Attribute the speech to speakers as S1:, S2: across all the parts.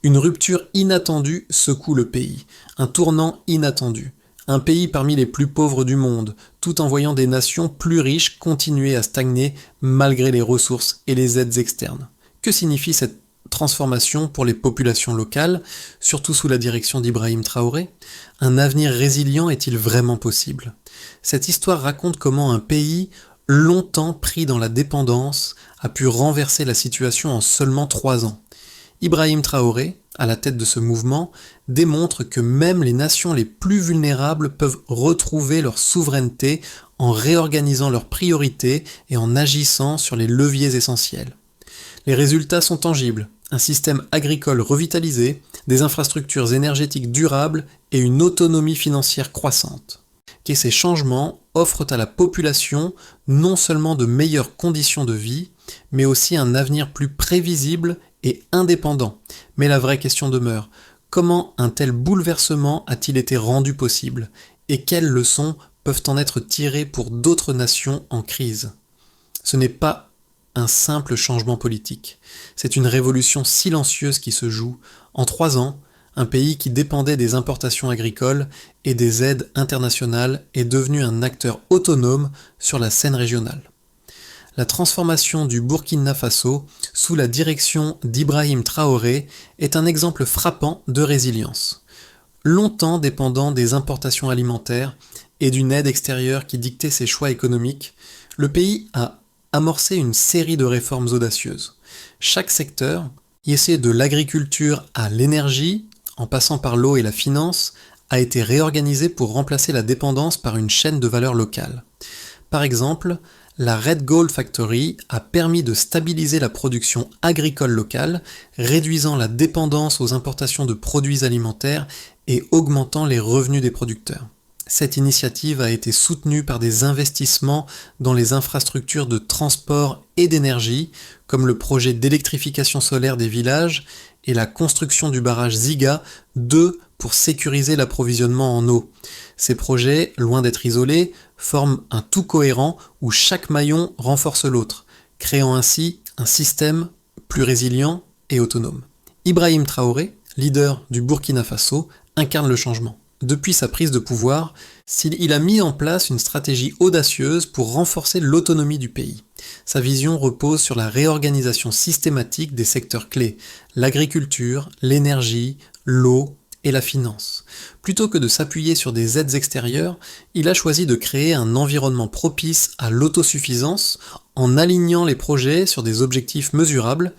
S1: Une rupture inattendue secoue le pays, un tournant inattendu. Un pays parmi les plus pauvres du monde, tout en voyant des nations plus riches continuer à stagner malgré les ressources et les aides externes. Que signifie cette transformation pour les populations locales, surtout sous la direction d'Ibrahim Traoré? Un avenir résilient est-il vraiment possible? Cette histoire raconte comment un pays, longtemps pris dans la dépendance, a pu renverser la situation en seulement 3 ans. Ibrahim Traoré, à la tête de ce mouvement, démontre que même les nations les plus vulnérables peuvent retrouver leur souveraineté en réorganisant leurs priorités et en agissant sur les leviers essentiels. Les résultats sont tangibles, un système agricole revitalisé, des infrastructures énergétiques durables et une autonomie financière croissante. Et ces changements offrent à la population non seulement de meilleures conditions de vie, mais aussi un avenir plus prévisible et indépendant. Mais la vraie question demeure, comment un tel bouleversement a-t-il été rendu possible? Et quelles leçons peuvent en être tirées pour d'autres nations en crise? Ce n'est pas un simple changement politique, c'est une révolution silencieuse qui se joue. En 3 ans, un pays qui dépendait des importations agricoles et des aides internationales est devenu un acteur autonome sur la scène régionale. La transformation du Burkina Faso sous la direction d'Ibrahim Traoré est un exemple frappant de résilience. Longtemps dépendant des importations alimentaires et d'une aide extérieure qui dictait ses choix économiques, le pays a amorcé une série de réformes audacieuses. Chaque secteur, y essaie de l'agriculture à l'énergie, en passant par l'eau et la finance, a été réorganisé pour remplacer la dépendance par une chaîne de valeur locale. Par exemple, la Red Gold Factory a permis de stabiliser la production agricole locale, réduisant la dépendance aux importations de produits alimentaires et augmentant les revenus des producteurs. Cette initiative a été soutenue par des investissements dans les infrastructures de transport et d'énergie, comme le projet d'électrification solaire des villages et la construction du barrage Ziga 2 pour sécuriser l'approvisionnement en eau. Ces projets, loin d'être isolés, forment un tout cohérent où chaque maillon renforce l'autre, créant ainsi un système plus résilient et autonome. Ibrahim Traoré, leader du Burkina Faso, incarne le changement. Depuis sa prise de pouvoir, il a mis en place une stratégie audacieuse pour renforcer l'autonomie du pays. Sa vision repose sur la réorganisation systématique des secteurs clés, l'agriculture, l'énergie, l'eau et la finance. Plutôt que de s'appuyer sur des aides extérieures, il a choisi de créer un environnement propice à l'autosuffisance en alignant les projets sur des objectifs mesurables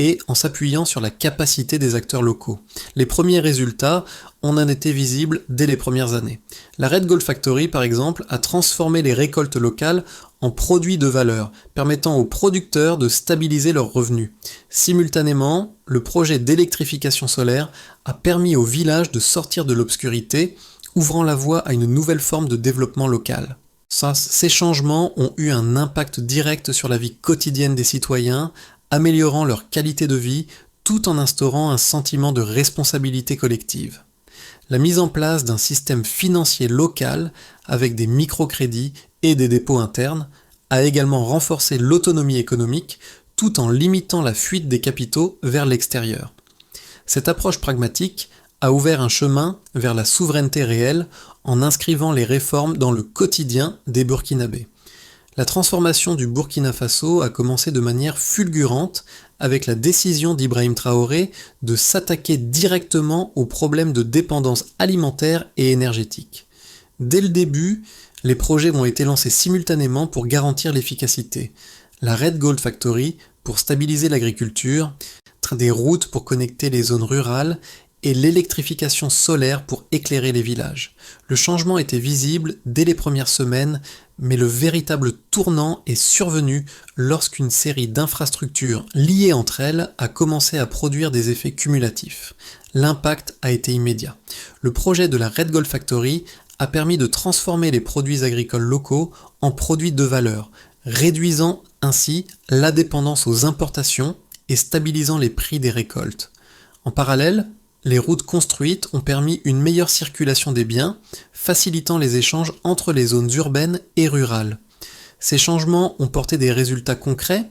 S1: et en s'appuyant sur la capacité des acteurs locaux. Les premiers résultats en ont été visibles dès les premières années. La Red Gold Factory, par exemple, a transformé les récoltes locales en produits de valeur, permettant aux producteurs de stabiliser leurs revenus. Simultanément, le projet d'électrification solaire a permis aux villages de sortir de l'obscurité, ouvrant la voie à une nouvelle forme de développement local. Ces changements ont eu un impact direct sur la vie quotidienne des citoyens, améliorant leur qualité de vie tout en instaurant un sentiment de responsabilité collective. La mise en place d'un système financier local avec des microcrédits et des dépôts internes a également renforcé l'autonomie économique tout en limitant la fuite des capitaux vers l'extérieur. Cette approche pragmatique a ouvert un chemin vers la souveraineté réelle en inscrivant les réformes dans le quotidien des Burkinabés. La transformation du Burkina Faso a commencé de manière fulgurante avec la décision d'Ibrahim Traoré de s'attaquer directement aux problèmes de dépendance alimentaire et énergétique. Dès le début, les projets ont été lancés simultanément pour garantir l'efficacité. La Red Gold Factory pour stabiliser l'agriculture, des routes pour connecter les zones rurales et l'électrification solaire pour éclairer les villages. Le changement était visible dès les premières semaines, mais le véritable tournant est survenu lorsqu'une série d'infrastructures liées entre elles a commencé à produire des effets cumulatifs. L'impact a été immédiat. Le projet de la Red Gold Factory a permis de transformer les produits agricoles locaux en produits de valeur, réduisant ainsi la dépendance aux importations et stabilisant les prix des récoltes. En parallèle, les routes construites ont permis une meilleure circulation des biens, facilitant les échanges entre les zones urbaines et rurales. Ces changements ont porté des résultats concrets.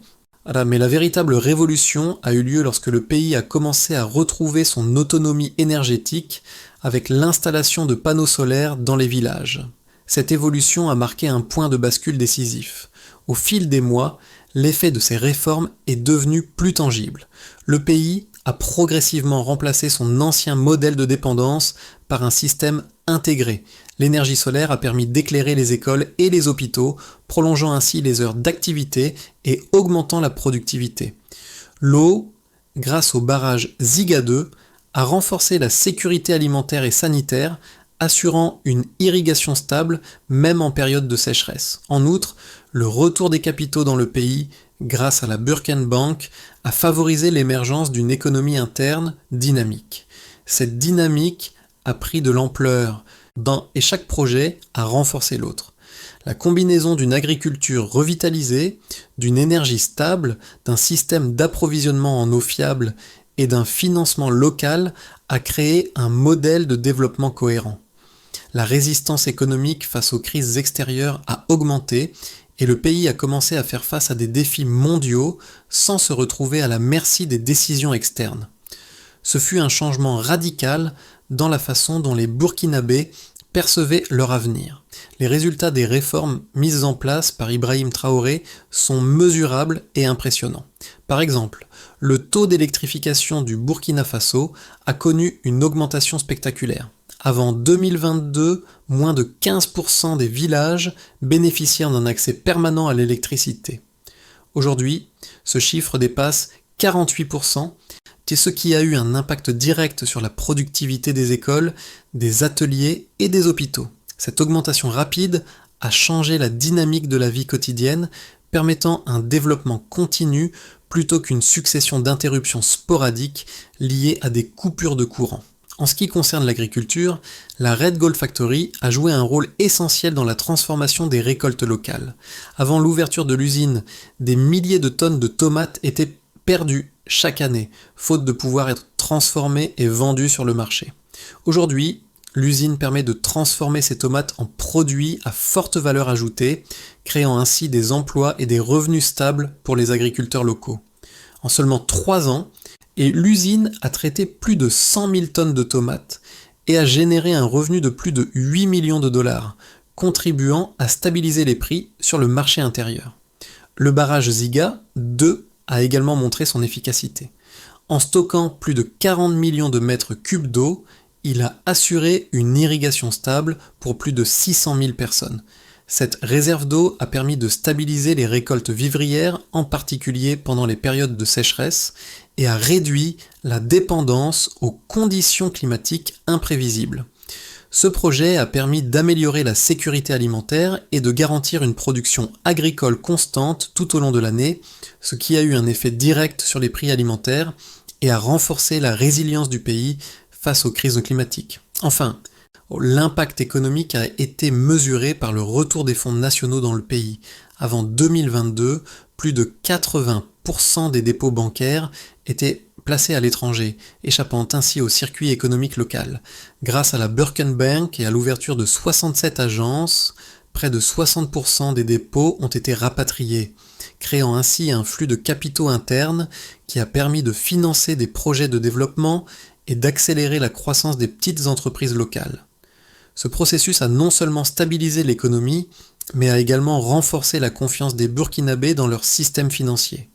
S1: Voilà, mais la véritable révolution a eu lieu lorsque le pays a commencé à retrouver son autonomie énergétique avec l'installation de panneaux solaires dans les villages. Cette évolution a marqué un point de bascule décisif. Au fil des mois, l'effet de ces réformes est devenu plus tangible. Le pays a progressivement remplacé son ancien modèle de dépendance par un système intégré. L'énergie solaire a permis d'éclairer les écoles et les hôpitaux, prolongeant ainsi les heures d'activité et augmentant la productivité. L'eau, grâce au barrage Ziga 2, a renforcé la sécurité alimentaire et sanitaire, assurant une irrigation stable même en période de sécheresse. En outre, le retour des capitaux dans le pays, grâce à la Burkenbank, a favorisé l'émergence d'une économie interne dynamique. Cette dynamique a pris de l'ampleur et chaque projet a renforcé l'autre. La combinaison d'une agriculture revitalisée, d'une énergie stable, d'un système d'approvisionnement en eau fiable et d'un financement local a créé un modèle de développement cohérent. La résistance économique face aux crises extérieures a augmenté et le pays a commencé à faire face à des défis mondiaux sans se retrouver à la merci des décisions externes. Ce fut un changement radical dans la façon dont les Burkinabés percevaient leur avenir. Les résultats des réformes mises en place par Ibrahim Traoré sont mesurables et impressionnants. Par exemple, le taux d'électrification du Burkina Faso a connu une augmentation spectaculaire. Avant 2022, moins de 15% des villages bénéficiaient d'un accès permanent à l'électricité. Aujourd'hui, ce chiffre dépasse 48%, ce qui a eu un impact direct sur la productivité des écoles, des ateliers et des hôpitaux. Cette augmentation rapide a changé la dynamique de la vie quotidienne, permettant un développement continu plutôt qu'une succession d'interruptions sporadiques liées à des coupures de courant. En ce qui concerne l'agriculture, la Red Gold Factory a joué un rôle essentiel dans la transformation des récoltes locales. Avant l'ouverture de l'usine, des milliers de tonnes de tomates étaient perdues chaque année, faute de pouvoir être transformées et vendues sur le marché. Aujourd'hui, l'usine permet de transformer ces tomates en produits à forte valeur ajoutée, créant ainsi des emplois et des revenus stables pour les agriculteurs locaux. En seulement 3 ans, l'usine a traité plus de 100 000 tonnes de tomates et a généré un revenu de plus de 8 millions de dollars, contribuant à stabiliser les prix sur le marché intérieur. Le barrage Ziga 2 a également montré son efficacité. En stockant plus de 40 millions de mètres cubes d'eau, il a assuré une irrigation stable pour plus de 600 000 personnes. Cette réserve d'eau a permis de stabiliser les récoltes vivrières, en particulier pendant les périodes de sécheresse, et a réduit la dépendance aux conditions climatiques imprévisibles. Ce projet a permis d'améliorer la sécurité alimentaire et de garantir une production agricole constante tout au long de l'année, ce qui a eu un effet direct sur les prix alimentaires et a renforcé la résilience du pays face aux crises climatiques. Enfin, l'impact économique a été mesuré par le retour des fonds nationaux dans le pays. Avant 2022, plus de 80% des dépôts bancaires étaient placés à l'étranger, échappant ainsi au circuit économique local. Grâce à la Burkenbank et à l'ouverture de 67 agences, près de 60% des dépôts ont été rapatriés, créant ainsi un flux de capitaux internes qui a permis de financer des projets de développement et d'accélérer la croissance des petites entreprises locales. Ce processus a non seulement stabilisé l'économie, mais a également renforcé la confiance des Burkinabés dans leur système financier.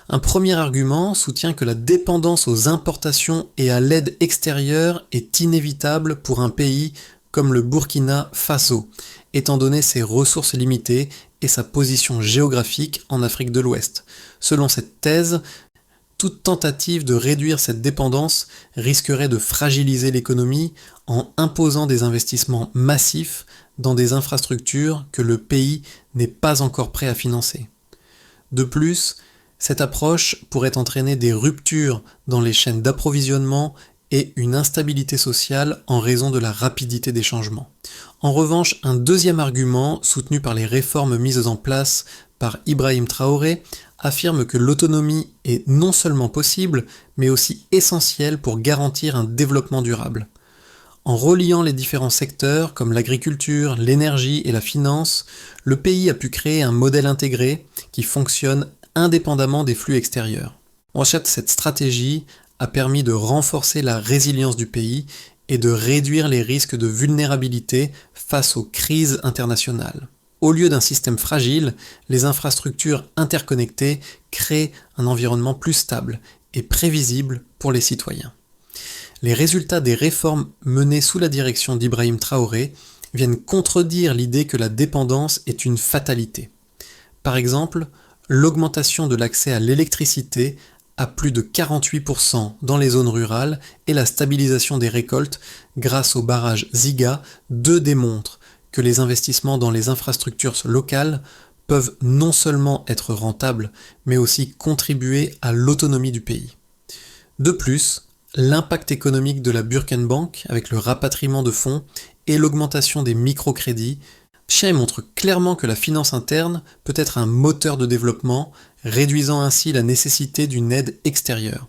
S1: Un premier argument soutient que la dépendance aux importations et à l'aide extérieure est inévitable pour un pays comme le Burkina Faso, étant donné ses ressources limitées et sa position géographique en Afrique de l'Ouest. Selon cette thèse, toute tentative de réduire cette dépendance risquerait de fragiliser l'économie en imposant des investissements massifs dans des infrastructures que le pays n'est pas encore prêt à financer. De plus, cette approche pourrait entraîner des ruptures dans les chaînes d'approvisionnement et une instabilité sociale en raison de la rapidité des changements. En revanche, un deuxième argument, soutenu par les réformes mises en place par Ibrahim Traoré, affirme que l'autonomie est non seulement possible, mais aussi essentielle pour garantir un développement durable. En reliant les différents secteurs comme l'agriculture, l'énergie et la finance, le pays a pu créer un modèle intégré qui fonctionne indépendamment des flux extérieurs. En fait, cette stratégie a permis de renforcer la résilience du pays et de réduire les risques de vulnérabilité face aux crises internationales. Au lieu d'un système fragile, les infrastructures interconnectées créent un environnement plus stable et prévisible pour les citoyens. Les résultats des réformes menées sous la direction d'Ibrahim Traoré viennent contredire l'idée que la dépendance est une fatalité. Par exemple, l'augmentation de l'accès à l'électricité à plus de 48% dans les zones rurales et la stabilisation des récoltes grâce au barrage Ziga démontrent que les investissements dans les infrastructures locales peuvent non seulement être rentables, mais aussi contribuer à l'autonomie du pays. De plus, l'impact économique de la Burkenbank avec le rapatriement de fonds et l'augmentation des microcrédits montre clairement que la finance interne peut être un moteur de développement, réduisant ainsi la nécessité d'une aide extérieure.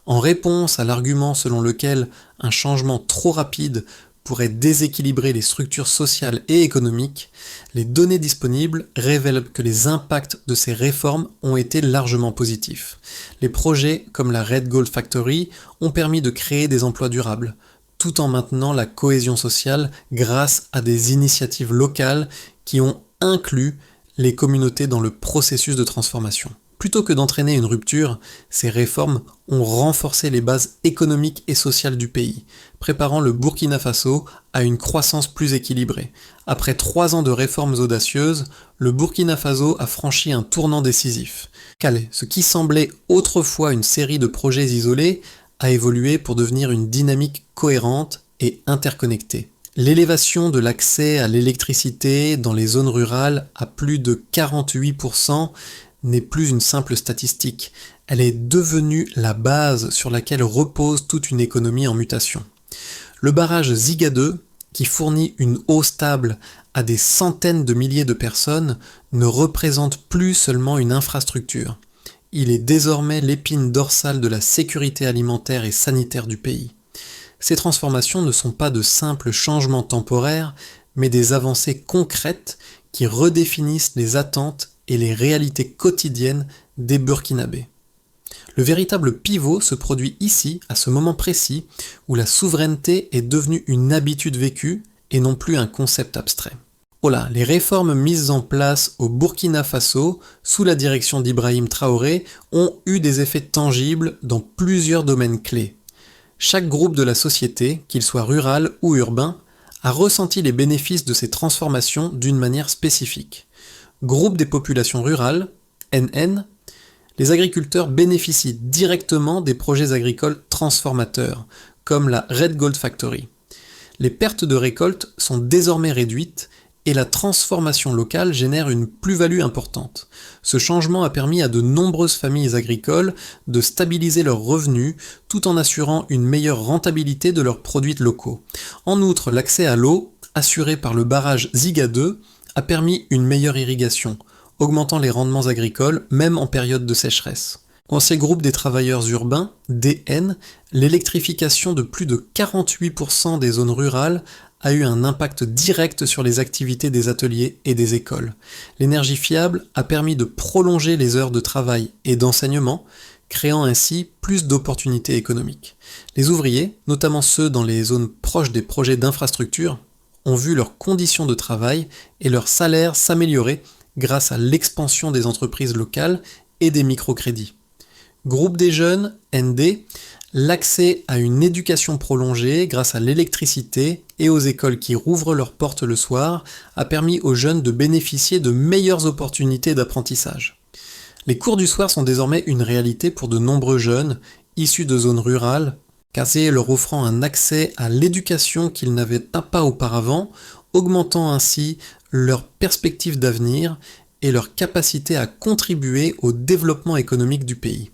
S1: En réponse à l'argument selon lequel un changement trop rapide pourrait déséquilibrer les structures sociales et économiques, les données disponibles révèlent que les impacts de ces réformes ont été largement positifs. Les projets comme la Red Gold Factory ont permis de créer des emplois durables, tout en maintenant la cohésion sociale grâce à des initiatives locales qui ont inclus les communautés dans le processus de transformation. Plutôt que d'entraîner une rupture, ces réformes ont renforcé les bases économiques et sociales du pays, préparant le Burkina Faso à une croissance plus équilibrée. Après 3 ans de réformes audacieuses, le Burkina Faso a franchi un tournant décisif. Ce qui semblait autrefois une série de projets isolés a évolué pour devenir une dynamique cohérente et interconnectée. L'élévation de l'accès à l'électricité dans les zones rurales à plus de 48% n'est plus une simple statistique, elle est devenue la base sur laquelle repose toute une économie en mutation. Le barrage Ziga 2, qui fournit une eau stable à des centaines de milliers de personnes, ne représente plus seulement une infrastructure. Il est désormais l'épine dorsale de la sécurité alimentaire et sanitaire du pays. Ces transformations ne sont pas de simples changements temporaires, mais des avancées concrètes qui redéfinissent les attentes et les réalités quotidiennes des Burkinabés. Le véritable pivot se produit ici, à ce moment précis, où la souveraineté est devenue une habitude vécue et non plus un concept abstrait. Les réformes mises en place au Burkina Faso, sous la direction d'Ibrahim Traoré, ont eu des effets tangibles dans plusieurs domaines clés. Chaque groupe de la société, qu'il soit rural ou urbain, a ressenti les bénéfices de ces transformations d'une manière spécifique. Groupe des populations rurales, NN, les agriculteurs bénéficient directement des projets agricoles transformateurs, comme la Red Gold Factory. Les pertes de récolte sont désormais réduites et la transformation locale génère une plus-value importante. Ce changement a permis à de nombreuses familles agricoles de stabiliser leurs revenus tout en assurant une meilleure rentabilité de leurs produits locaux. En outre, l'accès à l'eau, assuré par le barrage Ziga 2, a permis une meilleure irrigation, augmentant les rendements agricoles même en période de sécheresse. Dans ces groupes des travailleurs urbains, DN, l'électrification de plus de 48% des zones rurales a eu un impact direct sur les activités des ateliers et des écoles. L'énergie fiable a permis de prolonger les heures de travail et d'enseignement, créant ainsi plus d'opportunités économiques. Les ouvriers, notamment ceux dans les zones proches des projets d'infrastructure, ont vu leurs conditions de travail et leurs salaires s'améliorer grâce à l'expansion des entreprises locales et des microcrédits. Groupe des jeunes, ND, l'accès à une éducation prolongée grâce à l'électricité et aux écoles qui rouvrent leurs portes le soir a permis aux jeunes de bénéficier de meilleures opportunités d'apprentissage. Les cours du soir sont désormais une réalité pour de nombreux jeunes issus de zones rurales, leur offrant un accès à l'éducation qu'ils n'avaient pas auparavant, augmentant ainsi leurs perspectives d'avenir et leur capacité à contribuer au développement économique du pays.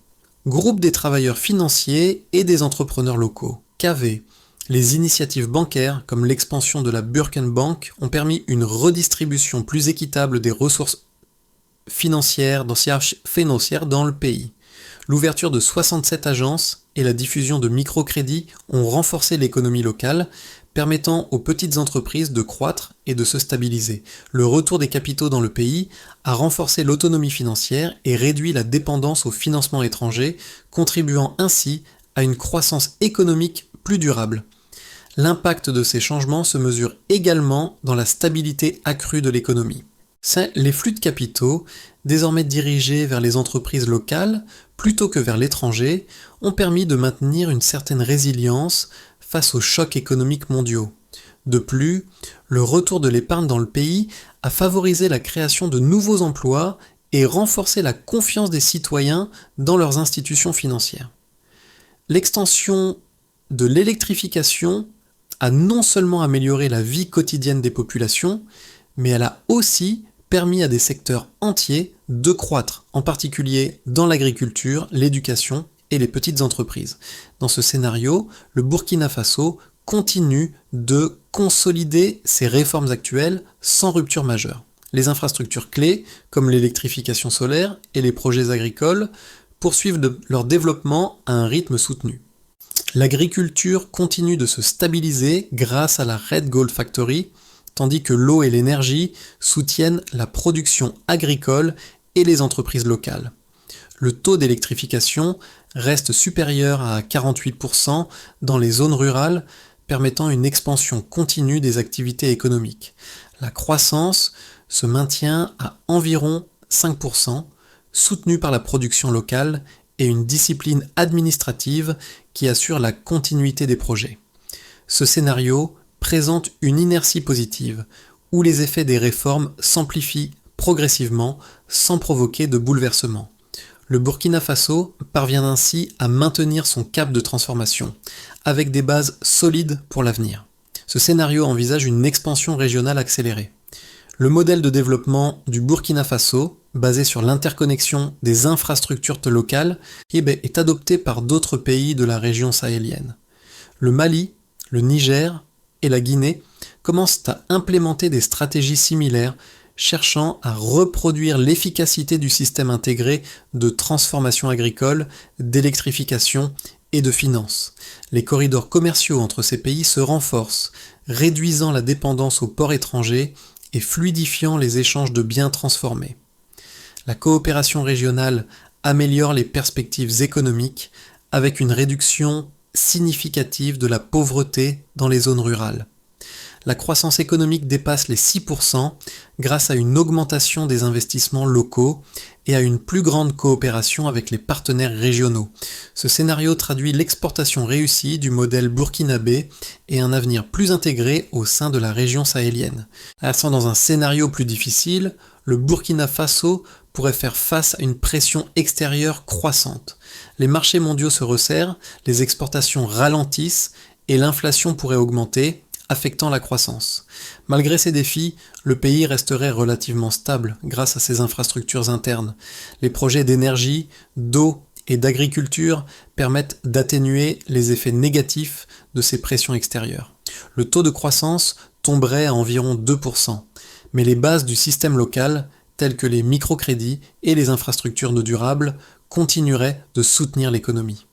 S1: Groupe des travailleurs financiers et des entrepreneurs locaux, KV. Les initiatives bancaires, comme l'expansion de la Burkenbank, ont permis une redistribution plus équitable des ressources financières dans le pays. L'ouverture de 67 agences et la diffusion de microcrédits ont renforcé l'économie locale, permettant aux petites entreprises de croître et de se stabiliser. Le retour des capitaux dans le pays a renforcé l'autonomie financière et réduit la dépendance aux financements étrangers, contribuant ainsi à une croissance économique plus durable. L'impact de ces changements se mesure également dans la stabilité accrue de l'économie. Les flux de capitaux, désormais dirigés vers les entreprises locales plutôt que vers l'étranger, ont permis de maintenir une certaine résilience face aux chocs économiques mondiaux. De plus, le retour de l'épargne dans le pays a favorisé la création de nouveaux emplois et renforcé la confiance des citoyens dans leurs institutions financières. L'extension de l'électrification a non seulement amélioré la vie quotidienne des populations, mais elle a aussi permis à des secteurs entiers de croître, en particulier dans l'agriculture, l'éducation et les petites entreprises. Dans ce scénario, le Burkina Faso continue de consolider ses réformes actuelles sans rupture majeure. Les infrastructures clés, comme l'électrification solaire et les projets agricoles, poursuivent leur développement à un rythme soutenu. L'agriculture continue de se stabiliser grâce à la Red Gold Factory, tandis que l'eau et l'énergie soutiennent la production agricole et les entreprises locales. Le taux d'électrification reste supérieur à 48% dans les zones rurales, permettant une expansion continue des activités économiques. La croissance se maintient à environ 5%, soutenue par la production locale et une discipline administrative qui assure la continuité des projets. Ce scénario présente une inertie positive, où les effets des réformes s'amplifient progressivement sans provoquer de bouleversement. Le Burkina Faso parvient ainsi à maintenir son cap de transformation, avec des bases solides pour l'avenir. Ce scénario envisage une expansion régionale accélérée. Le modèle de développement du Burkina Faso, basé sur l'interconnexion des infrastructures locales, est adopté par d'autres pays de la région sahélienne. Le Mali, le Niger et la Guinée commencent à implémenter des stratégies similaires, cherchant à reproduire l'efficacité du système intégré de transformation agricole, d'électrification et de finances. Les corridors commerciaux entre ces pays se renforcent, réduisant la dépendance aux ports étrangers et fluidifiant les échanges de biens transformés. La coopération régionale améliore les perspectives économiques avec une réduction significative de la pauvreté dans les zones rurales. La croissance économique dépasse les 6% grâce à une augmentation des investissements locaux et à une plus grande coopération avec les partenaires régionaux. Ce scénario traduit l'exportation réussie du modèle burkinabé et un avenir plus intégré au sein de la région sahélienne. Passant dans un scénario plus difficile, le Burkina Faso pourrait faire face à une pression extérieure croissante. Les marchés mondiaux se resserrent, les exportations ralentissent et l'inflation pourrait augmenter, affectant la croissance. Malgré ces défis, le pays resterait relativement stable grâce à ses infrastructures internes. Les projets d'énergie, d'eau et d'agriculture permettent d'atténuer les effets négatifs de ces pressions extérieures. Le taux de croissance tomberait à environ 2%, mais les bases du système local, telles que les microcrédits et les infrastructures non durables, continueraient de soutenir l'économie.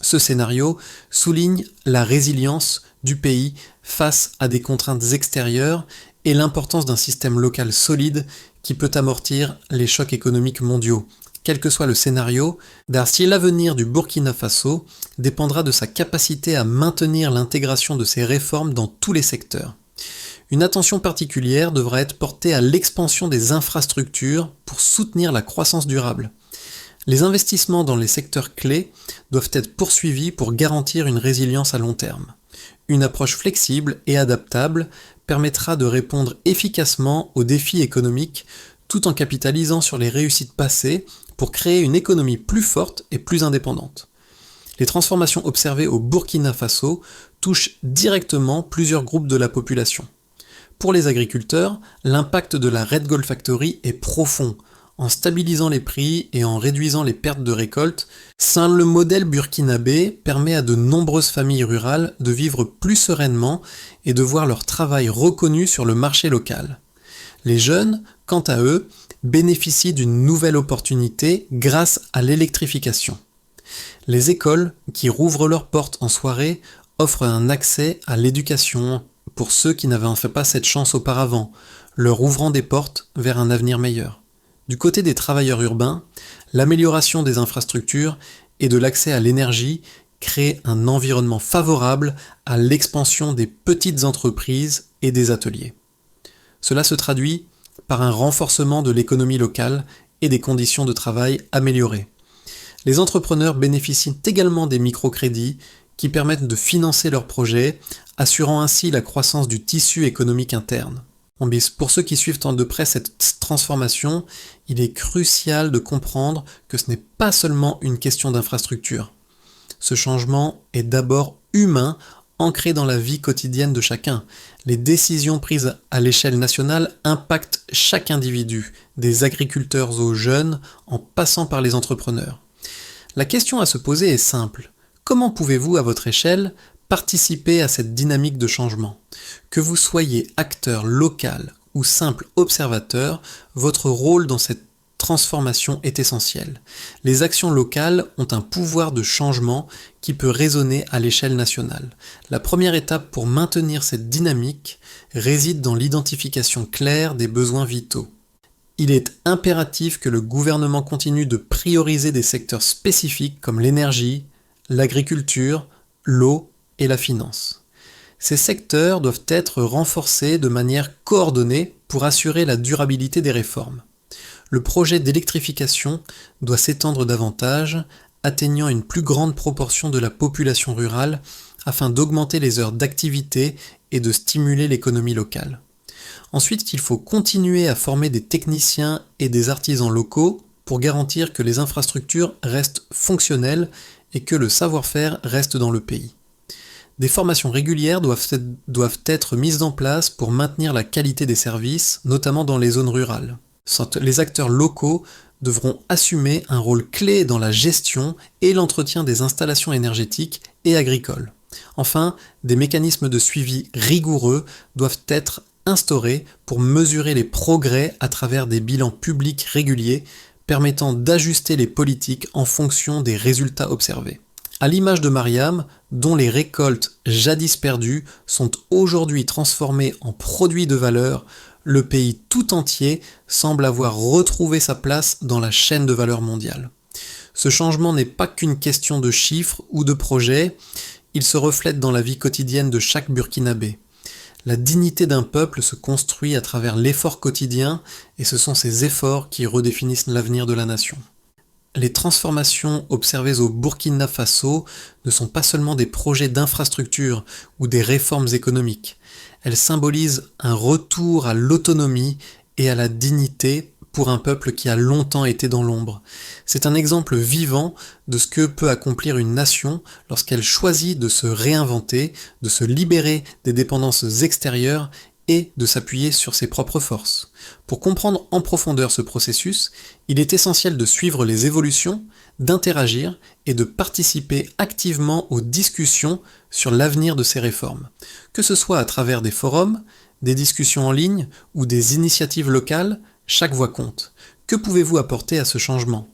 S1: Ce scénario souligne la résilience du pays face à des contraintes extérieures et l'importance d'un système local solide qui peut amortir les chocs économiques mondiaux. Quel que soit le scénario, si l'avenir du Burkina Faso dépendra de sa capacité à maintenir l'intégration de ses réformes dans tous les secteurs. Une attention particulière devra être portée à l'expansion des infrastructures pour soutenir la croissance durable. Les investissements dans les secteurs clés doivent être poursuivis pour garantir une résilience à long terme. Une approche flexible et adaptable permettra de répondre efficacement aux défis économiques tout en capitalisant sur les réussites passées pour créer une économie plus forte et plus indépendante. Les transformations observées au Burkina Faso touchent directement plusieurs groupes de la population. Pour les agriculteurs, l'impact de la Red Gold Factory est profond. En stabilisant les prix et en réduisant les pertes de récolte, le modèle burkinabé permet à de nombreuses familles rurales de vivre plus sereinement et de voir leur travail reconnu sur le marché local. Les jeunes, quant à eux, bénéficient d'une nouvelle opportunité grâce à l'électrification. Les écoles, qui rouvrent leurs portes en soirée, offre un accès à l'éducation pour ceux qui n'avaient en fait pas cette chance auparavant, leur ouvrant des portes vers un avenir meilleur. Du côté des travailleurs urbains, l'amélioration des infrastructures et de l'accès à l'énergie crée un environnement favorable à l'expansion des petites entreprises et des ateliers. Cela se traduit par un renforcement de l'économie locale et des conditions de travail améliorées. Les entrepreneurs bénéficient également des microcrédits qui permettent de financer leurs projets, assurant ainsi la croissance du tissu économique interne. Pour ceux qui suivent de près cette transformation, il est crucial de comprendre que ce n'est pas seulement une question d'infrastructure. Ce changement est d'abord humain, ancré dans la vie quotidienne de chacun. Les décisions prises à l'échelle nationale impactent chaque individu, des agriculteurs aux jeunes, en passant par les entrepreneurs. La question à se poser est simple. Comment pouvez-vous, à votre échelle, participer à cette dynamique de changement ? Que vous soyez acteur local ou simple observateur, votre rôle dans cette transformation est essentiel. Les actions locales ont un pouvoir de changement qui peut résonner à l'échelle nationale. La première étape pour maintenir cette dynamique réside dans l'identification claire des besoins vitaux. Il est impératif que le gouvernement continue de prioriser des secteurs spécifiques comme l'énergie, l'agriculture, l'eau et la finance. Ces secteurs doivent être renforcés de manière coordonnée pour assurer la durabilité des réformes. Le projet d'électrification doit s'étendre davantage, atteignant une plus grande proportion de la population rurale afin d'augmenter les heures d'activité et de stimuler l'économie locale. Ensuite, il faut continuer à former des techniciens et des artisans locaux pour garantir que les infrastructures restent fonctionnelles et que le savoir-faire reste dans le pays. Des formations régulières doivent être mises en place pour maintenir la qualité des services, notamment dans les zones rurales. Les acteurs locaux devront assumer un rôle clé dans la gestion et l'entretien des installations énergétiques et agricoles. Enfin, des mécanismes de suivi rigoureux doivent être instaurés pour mesurer les progrès à travers des bilans publics réguliers permettant d'ajuster les politiques en fonction des résultats observés. À l'image de Mariam, dont les récoltes jadis perdues sont aujourd'hui transformées en produits de valeur, le pays tout entier semble avoir retrouvé sa place dans la chaîne de valeur mondiale. Ce changement n'est pas qu'une question de chiffres ou de projets, il se reflète dans la vie quotidienne de chaque Burkinabé. La dignité d'un peuple se construit à travers l'effort quotidien et ce sont ces efforts qui redéfinissent l'avenir de la nation. Les transformations observées au Burkina Faso ne sont pas seulement des projets d'infrastructure ou des réformes économiques. Elles symbolisent un retour à l'autonomie et à la dignité pour un peuple qui a longtemps été dans l'ombre. C'est un exemple vivant de ce que peut accomplir une nation lorsqu'elle choisit de se réinventer, de se libérer des dépendances extérieures et de s'appuyer sur ses propres forces. Pour comprendre en profondeur ce processus, il est essentiel de suivre les évolutions, d'interagir et de participer activement aux discussions sur l'avenir de ces réformes. Que ce soit à travers des forums, des discussions en ligne ou des initiatives locales, chaque voix compte. Que pouvez-vous apporter à ce changement ?